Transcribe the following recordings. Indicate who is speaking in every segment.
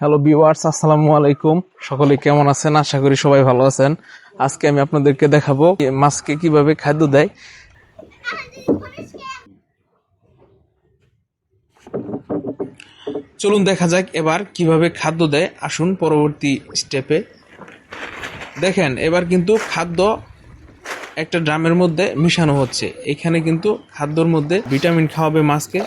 Speaker 1: Hello viewers, আসসালামু আলাইকুম। সকলে কেমন আছেন? আশা করি সবাই ভালো আছেন। আজকে আমি আপনাদেরকে দেখাবো মাছকে কিভাবে খাদ্য দেয়। চলুন দেখা যাক এবার কিভাবে খাদ্য দেয়। আসুন পরবর্তী স্টেপে। দেখেন এবার কিন্তু খাদ্য একটা ড্রামের মধ্যে মিশানো হচ্ছে। এখানে কিন্তু খাদ্যর মধ্যে ভিটামিন খাওয়াবে মাছকে।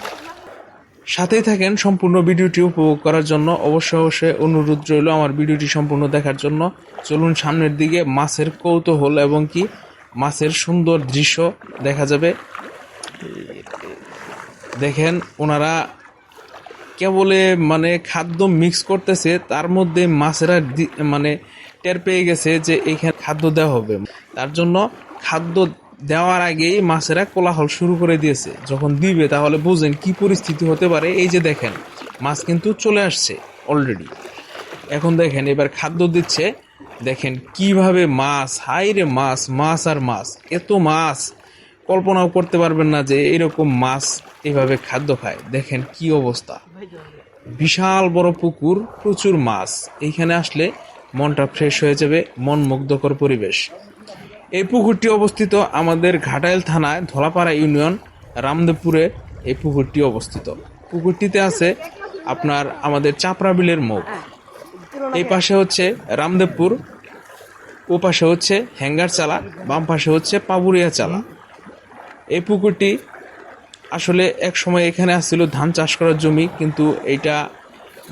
Speaker 1: সাথেই থাকেন সম্পূর্ণ ভিডিওটি উপভোগ করার জন্য। অবশ্যই অনুরোধ রইল আমার ভিডিওটি সম্পূর্ণ দেখার জন্য। চলুন সামনের দিকে। মাছের কৌতূহল এবং কি মাছের সুন্দর দৃশ্য দেখা যাবে। দেখেন ওনারা কেবলে খাদ্য মিক্স করতেছে, তার মধ্যে মাছেরা টের পেয়ে গেছে যে এখানে খাদ্য দেওয়া হবে। তার জন্য খাদ্য দেওয়ার আগেই মাছেরা কোলাহল শুরু করে দিয়েছে। যখন দিবে তাহলে বুঝেন কি পরিস্থিতি হতে পারে। এই যে দেখেন মাছ কিন্তু চলে আসছে অলরেডি। এখন দেখেন এবার খাদ্য দিচ্ছে। দেখেন কিভাবে মাছ, হাই রে মাছ, মাছ আর মাছ, এত মাছ কল্পনাও করতে পারবেন না যে এরকম মাছ এভাবে খাদ্য খায়। দেখেন কি অবস্থা, বিশাল বড় পুকুর, প্রচুর মাছ। এইখানে আসলে মনটা ফ্রেশ হয়ে যাবে, মন মুগ্ধকর পরিবেশ। এই পুকুরটি অবস্থিত আমাদের ঘাটাইল থানায় ধলাপাড়া ইউনিয়ন রামদেবপুরে এই পুকুরটি অবস্থিত। পুকুরটিতে আছে আপনার আমাদের চাপড়া বিলের মুখ। এই পাশে হচ্ছে রামদেবপুর, ও পাশে হচ্ছে হ্যাঙ্গার চালা, বাম পাশে হচ্ছে পাবুরিয়া চালা। এই পুকুরটি আসলে এক সময় এখানে আসছিল ধান চাষ করার জমি, কিন্তু এইটা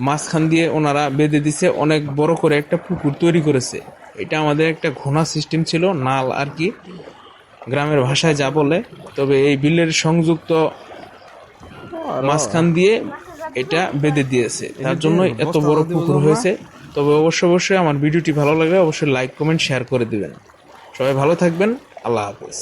Speaker 1: মাঝখান দিয়ে ওনারা বেঁধে দিছে, অনেক বড় করে একটা পুকুর তৈরি করেছে। এটা আমাদের একটা ঘোনা সিস্টেম ছিল, নাল আর কি গ্রামের ভাষায় যা বলে। তবে এই বিলের সংযুক্ত মাঝখান দিয়ে এটা বেঁধে দিয়েছে, তার জন্য এত বড় পুকুর হয়েছে। তবে অবশ্যই আমার ভিডিওটি ভালো লাগলে অবশ্যই লাইক কমেন্ট শেয়ার করে দিবেন। সবাই ভালো থাকবেন। আল্লাহ হাফেজ।